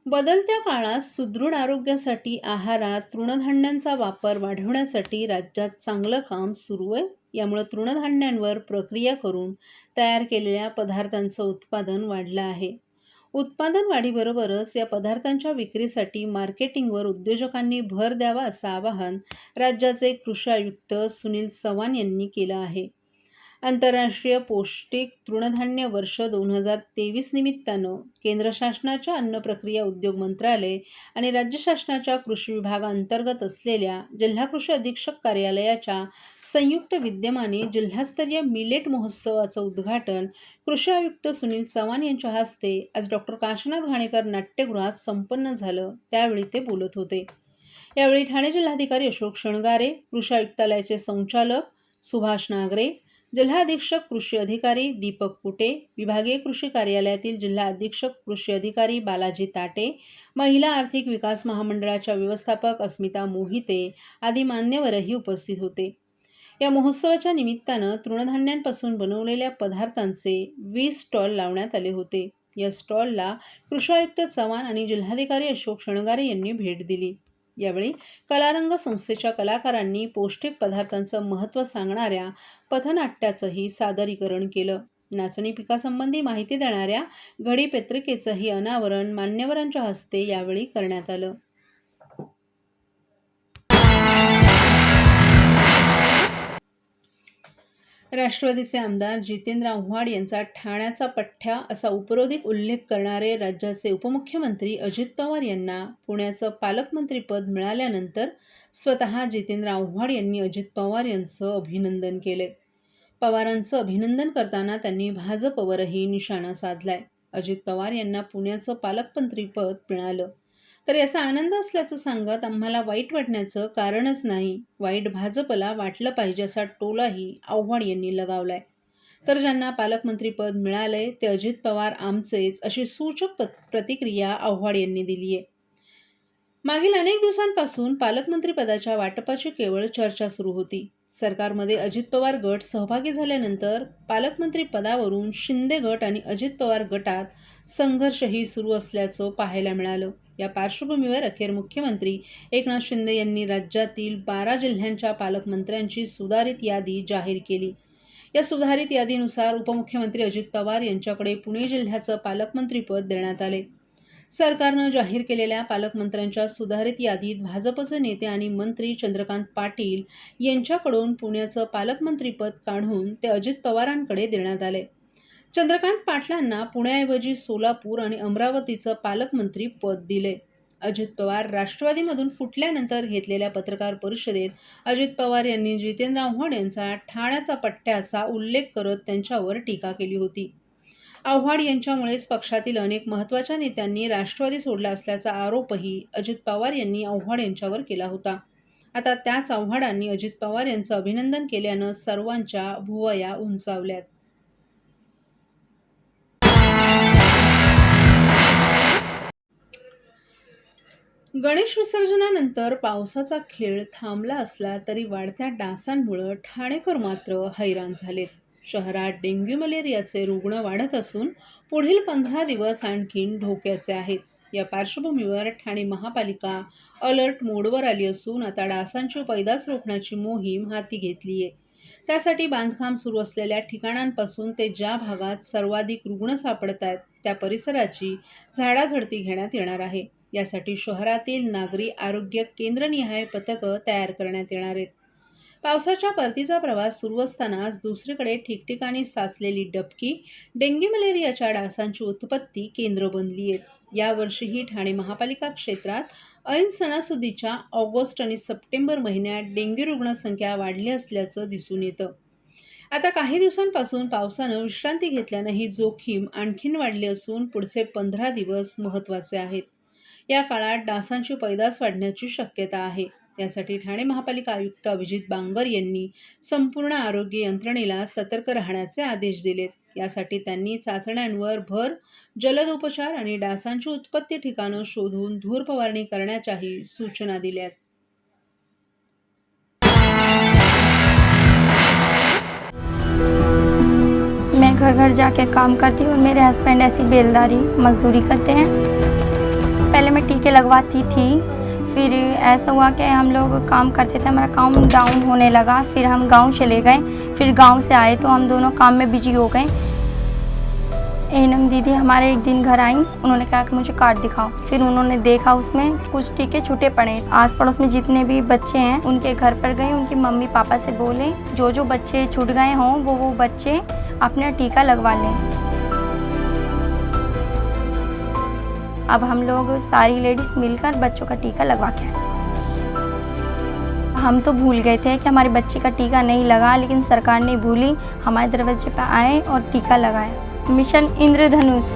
बदलत्या काळात सुदृढ आरोग्यासाठी आहारात तृणधान्यांचा वापर वाढवण्यासाठी राज्यात चांगलं काम सुरू आहे. यामुळे तृणधान्यांवर प्रक्रिया करून तयार केलेल्या पदार्थांचं उत्पादन वाढलं आहे. उत्पादन वाढीबरोबरच या पदार्थांच्या विक्रीसाठी मार्केटिंगवर उद्योजकांनी भर द्यावा असं आवाहन राज्याचे कृषी आयुक्त सुनील चव्हाण यांनी केलं आहे. आंतरराष्ट्रीय पौष्टिक तृणधान्य वर्ष 2023 निमित्तानं केंद्र शासनाच्या अन्न प्रक्रिया उद्योग मंत्रालय आणि राज्य शासनाच्या कृषी विभागाअंतर्गत असलेल्या जिल्हा कृषी अधीक्षक कार्यालयाच्या संयुक्त विद्यमाने जिल्हास्तरीय मिलेट महोत्सवाचं उद्घाटन कृषी आयुक्त सुनील चव्हाण यांच्या हस्ते आज डॉक्टर काशीनाथ घाणेकर नाट्यगृहात संपन्न झालं. त्यावेळी ते बोलत होते. यावेळी ठाणे जिल्हाधिकारी अशोक शृंगारे, कृषी आयुक्तालयाचे संचालक सुभाष नागरे, जिल्हा अधीक्षक कृषी अधिकारी दीपक कुटे, विभागीय कृषी कार्यालयातील जिल्हा अधीक्षक कृषी अधिकारी बालाजी ताटे, महिला आर्थिक विकास महामंडळाच्या व्यवस्थापक अस्मिता मोहिते आदी मान्यवरही उपस्थित होते. या महोत्सवाच्या निमित्तानं तृणधान्यांपासून बनवलेल्या पदार्थांचे 20 स्टॉल लावण्यात आले होते. या स्टॉलला कृषी आयुक्त चव्हाण आणि जिल्हाधिकारी अशोक शृंगारे यांनी भेट दिली. यावेळी कलारंग संस्थेच्या कलाकारांनी पौष्टिक पदार्थांचं महत्त्व सांगणाऱ्या पथनाट्याचंही सादरीकरण केलं. नाचणी पिकासंबंधी माहिती देणाऱ्या घडीपत्रिकेचंही अनावरण मान्यवरांच्या हस्ते यावेळी करण्यात आलं. राष्ट्रवादीचे आमदार जितेंद्र आव्हाड यांचा ठाण्याचा पठ्ठ्या असा उपरोधिक उल्लेख करणारे राज्याचे उपमुख्यमंत्री अजित पवार यांना पुण्याचं पालकमंत्रीपद मिळाल्यानंतर स्वतः जितेंद्र आव्हाड यांनी अजित पवार यांचं अभिनंदन केले. पवारांचं अभिनंदन करताना त्यांनी भाजपवरही निशाणा साधलाय. अजित पवार यांना पुण्याचं पालकमंत्रीपद मिळालं तर याचा आनंद असल्याचं सांगत आम्हाला वाईट वाटण्याचं कारणच नाही, वाईट भाजपला वाटलं पाहिजे असा टोलाही आव्हाड यांनी लगावलाय. तर ज्यांना पालकमंत्रीपद मिळालंय ते अजित पवार आमचेच अशी सूचक प्रतिक्रिया आव्हाड यांनी दिली आहे. मागील अनेक दिवसांपासून पालकमंत्रीपदाच्या वाटपाची केवळ चर्चा सुरू होती. सरकारमध्ये अजित पवार गट सहभागी झाल्यानंतर पालकमंत्री पदावरून शिंदे गट आणि अजित पवार गटात संघर्षही सुरू असल्याचं पाहायला मिळालं. या पार्श्वभूमीवर अखेर मुख्यमंत्री एकनाथ शिंदे यांनी राज्यातील 12 जिल्ह्यांच्या पालकमंत्र्यांची सुधारित यादी जाहीर केली. या सुधारित यादीनुसार उपमुख्यमंत्री अजित पवार यांच्याकडे पुणे जिल्ह्याचं पालकमंत्रीपद देण्यात आले. सरकारनं जाहीर केलेल्या पालकमंत्र्यांच्या सुधारित यादीत भाजपचे नेते आणि मंत्री चंद्रकांत पाटील यांच्याकडून पुण्याचं पालकमंत्रीपद काढून ते अजित पवारांकडे देण्यात आले. चंद्रकांत पाटलांना पुण्याऐवजी सोलापूर आणि अमरावतीचं पालकमंत्री पद दिले. अजित पवार राष्ट्रवादीमधून फुटल्यानंतर घेतलेल्या पत्रकार परिषदेत अजित पवार यांनी जितेंद्र आव्हाड यांचा ठाण्याचा पठ्ठ्या असा उल्लेख करत त्यांच्यावर टीका केली होती. आव्हाड यांच्यामुळेच पक्षातील अनेक महत्त्वाच्या नेत्यांनी राष्ट्रवादी सोडला असल्याचा आरोपही अजित पवार यांनी आव्हाड यांच्यावर केला होता. आता त्याच आव्हाडांनी अजित पवार यांचं अभिनंदन केल्यानं सर्वांच्या भुवया उंचावल्यात. गणेश विसर्जनानंतर पावसाचा खेळ थांबला असला तरी वाढत्या डासांमुळे ठाणेकर मात्र हैराण झालेत. शहरात डेंग्यू मलेरियाचे रुग्ण वाढत असून पुढील 15 दिवस आणखीन धोक्याचे आहेत. या पार्श्वभूमीवर ठाणे महापालिका अलर्ट मोडवर आली असून आता डासांची पैदास रोखण्याची मोहीम हाती घेतली आहे. त्यासाठी बांधकाम सुरू असलेल्या ठिकाणांपासून ते ज्या भागात सर्वाधिक रुग्ण सापडत आहेत त्या परिसराची झाडाझडती घेण्यात येणार आहे. यासाठी शहरातील नागरी आरोग्य केंद्रनिहाय पथकं तयार करण्यात येणार आहेत. पावसाच्या परतीचा प्रवास सुरू असतानाच दुसरीकडे ठिकठिकाणी साचलेली डबकी डेंग्यू मलेरियाच्या डासांची उत्पत्ती केंद्र बनली आहेत. यावर्षीही ठाणे महापालिका क्षेत्रात ऐन सणासुदीच्या ऑगस्ट आणि सप्टेंबर महिन्यात डेंग्यू रुग्णसंख्या वाढली असल्याचं दिसून येतं. आता काही दिवसांपासून पावसानं विश्रांती घेतल्यानं ही जोखीम आणखीन वाढली असून पुढचे 15 दिवस महत्त्वाचे आहेत. या काळात डासांची पैदास वाढण्याची शक्यता आहे. यासाठी ठाणे महापालिका आयुक्त अभिजित बांगर यांनी संपूर्ण आरोग्य यंत्रणेला सतर्क राहण्याचे आदेश दिलेत. यासाठी त्यांनी चाचण्यांवर भर, जलद उपचार आणि डासांची उत्पत्ती ठिकाणं शोधून धूर फवारणी करण्याच्याही सूचना दिल्यात. मैं घर घर जाके काम करती हूँ। मेरे हस्बैंड ऐसी बेलदारी मजदूरी करते हैं। पहले मैं टीके लगवाती थी, फिर ऐसा हुआ कि हम लोग काम करते थे, हमारा काम डाउन होने लगा, फिर हम गांव चले गए, फिर गांव से आए तो हम दोनों काम में बिजी हो गए। एएनएम दीदी हमारे एक दिन घर आई, उन्होंने कहा कि मुझे कार्ड दिखाओ, फिर उन्होंने देखा उसमें कुछ टीके छूटे पड़े। आस पड़ोस में जितने भी बच्चे हैं उनके घर पर गए, उनके मम्मी पापा से बोले जो जो बच्चे छूट गए हों वो बच्चे अपना टीका लगवा लें। अब हम लोग सारी लेडीज मिलकर बच्चों का टीका लगवा के आए। हम तो भूल गए थे कि हमारे बच्चे का टीका नहीं लगा, लेकिन सरकार ने भूली, हमारे दरवाजे पर आए और टीका लगाया। मिशन इंद्रधनुष।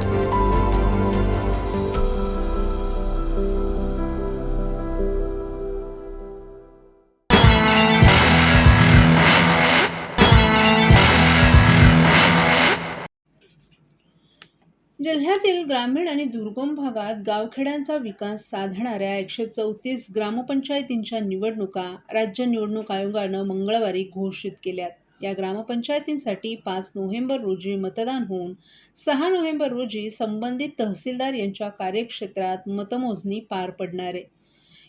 जिल्ह्यातील ग्रामीण आणि दुर्गम भागात गावखेड्यांचा विकास साधणाऱ्या 134 ग्रामपंचायतींच्या निवडणुका राज्य निवडणूक आयोगानं मंगळवारी घोषित केल्यात. या ग्रामपंचायतींसाठी 5 नोव्हेंबर रोजी मतदान होऊन 6 नोव्हेंबर रोजी संबंधित तहसीलदार यांच्या कार्यक्षेत्रात मतमोजणी पार पडणार आहे.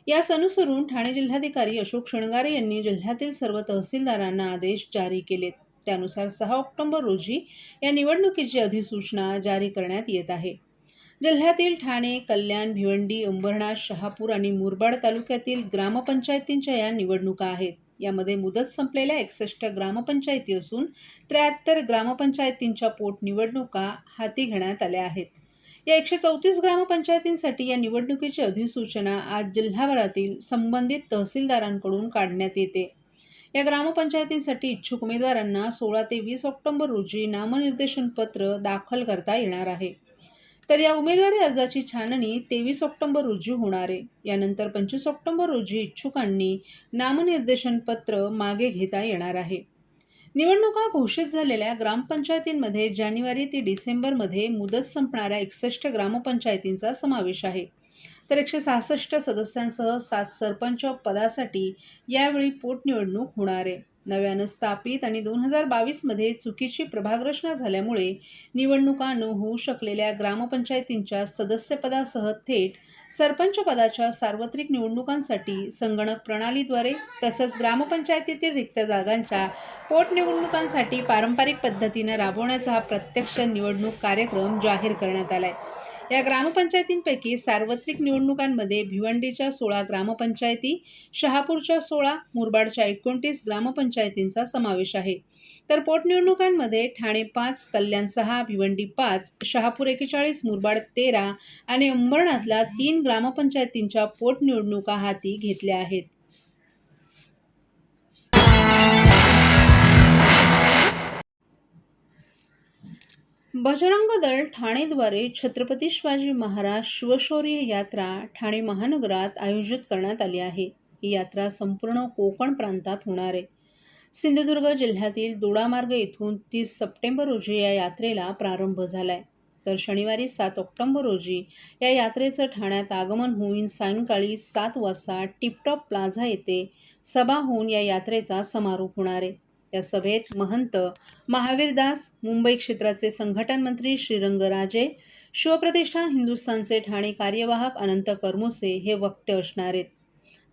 यास अनुसरून ठाणे जिल्हाधिकारी अशोक शृंगारे यांनी जिल्ह्यातील सर्व तहसीलदारांना आदेश जारी केलेत. त्यानुसार 6 ऑक्टोबर रोजी या निवडणुकीची अधिसूचना जारी करण्यात येत आहे. जिल्ह्यातील ठाणे, कल्याण, भिवंडी, अंबरनाथ, शहापूर आणि मुरबाड तालुक्यातील ग्रामपंचायतींच्या या निवडणुका आहेत. यामध्ये मुदत संपलेल्या 61 ग्रामपंचायती असून 73 ग्रामपंचायतींच्या पोटनिवडणुका हाती घेण्यात आल्या आहेत. या 134 ग्रामपंचायतींसाठी या निवडणुकीची अधिसूचना आज जिल्हाभरातील संबंधित तहसीलदारांकडून काढण्यात येते. या ग्रामपंचायतींसाठी इच्छुक उमेदवारांना 16 ते 20 ऑक्टोबर रोजी नामनिर्देशन पत्र दाखल करता येणार आहे. तर या उमेदवारी अर्जाची छाननी 23 ऑक्टोबर रोजी होणार आहे. यानंतर 25 ऑक्टोबर रोजी इच्छुकांनी नामनिर्देशन पत्र मागे घेता येणार आहे. निवडणुका घोषित झालेल्या ग्रामपंचायतींमध्ये जानेवारी ते डिसेंबरमध्ये मुदत संपणाऱ्या 61 ग्रामपंचायतींचा समावेश आहे. तर 166 सदस्यांसह 7 सरपंच पदासाठी यावेळी पोटनिवडणूक होणार आहे. नव्यानं स्थापित आणि 2022मध्ये चुकीची प्रभागरचना झाल्यामुळे निवडणुका न होऊ शकलेल्या ग्रामपंचायतींच्या सदस्यपदासह थेट सरपंच पदाच्या सार्वत्रिक निवडणुकांसाठी संगणक प्रणालीद्वारे तसंच ग्रामपंचायतीतील रिक्त जागांच्या पोटनिवडणुकांसाठी पारंपरिक पद्धतीनं राबवण्याचा हा प्रत्यक्ष निवडणूक कार्यक्रम जाहीर करण्यात आलाय. या ग्रामपंचायतींपैकी सार्वत्रिक निवडणुकांमध्ये भिवंडीच्या 16 ग्रामपंचायती, शहापूरच्या 16, मुरबाडच्या 29 ग्रामपंचायतींचा समावेश आहे. तर पोटनिवडणुकांमध्ये ठाणे 5, कल्याण 6, भिवंडी 5, शहापूर 41, मुरबाड 13 आणि अंबरनाथला 3 ग्रामपंचायतींच्या पोटनिवडणुका हाती घेतल्या आहेत. बजरंग दल ठाणेद्वारे छत्रपती शिवाजी महाराज शिवशौर्य यात्रा ठाणे महानगरात आयोजित करण्यात आली आहे. ही यात्रा संपूर्ण कोकण प्रांतात होणार आहे. सिंधुदुर्ग जिल्ह्यातील दोडामार्ग येथून 30 सप्टेंबर रोजी या यात्रेला प्रारंभ झालाय. तर शनिवारी 7 ऑक्टोबर रोजी या यात्रेचं ठाण्यात आगमन होऊन सायंकाळी 7 वाजता टिपटॉप प्लाझा येथे सभा होऊन या यात्रेचा समारोप होणार आहे. या सभेत महंत महावीरदास, मुंबई क्षेत्राचे संघटन मंत्री श्रीरंग राजे, शिवप्रतिष्ठान हिंदुस्थानचे ठाणे कार्यवाहक अनंत करमुसे हे वक्ते असणार आहेत.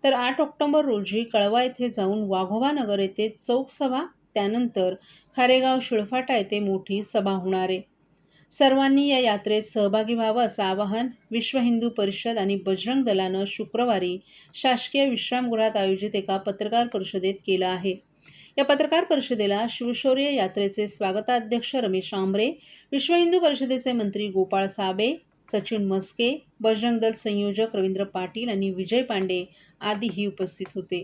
तर 8 ऑक्टोबर रोजी कळवा येथे जाऊन वाघोबा नगर येथे चौक सभा, त्यानंतर खारेगाव शिळफाटा येथे मोठी सभा होणार आहे. सर्वांनी या यात्रेत सहभागी व्हावं असं आवाहन विश्व हिंदू परिषद आणि बजरंग दलानं शुक्रवारी शासकीय विश्रामगृहात आयोजित एका पत्रकार परिषदेत केलं आहे. या पत्रकार परिषदेला शिवशौर्य यात्रेचे स्वागताध्यक्ष रमेश आंबरे, विश्व हिंदू परिषदेचे मंत्री गोपाळ साबे, सचिन मस्के, बजरंग दल संयोजक रवींद्र पाटील आणि विजय पांडे आदीही उपस्थित होते.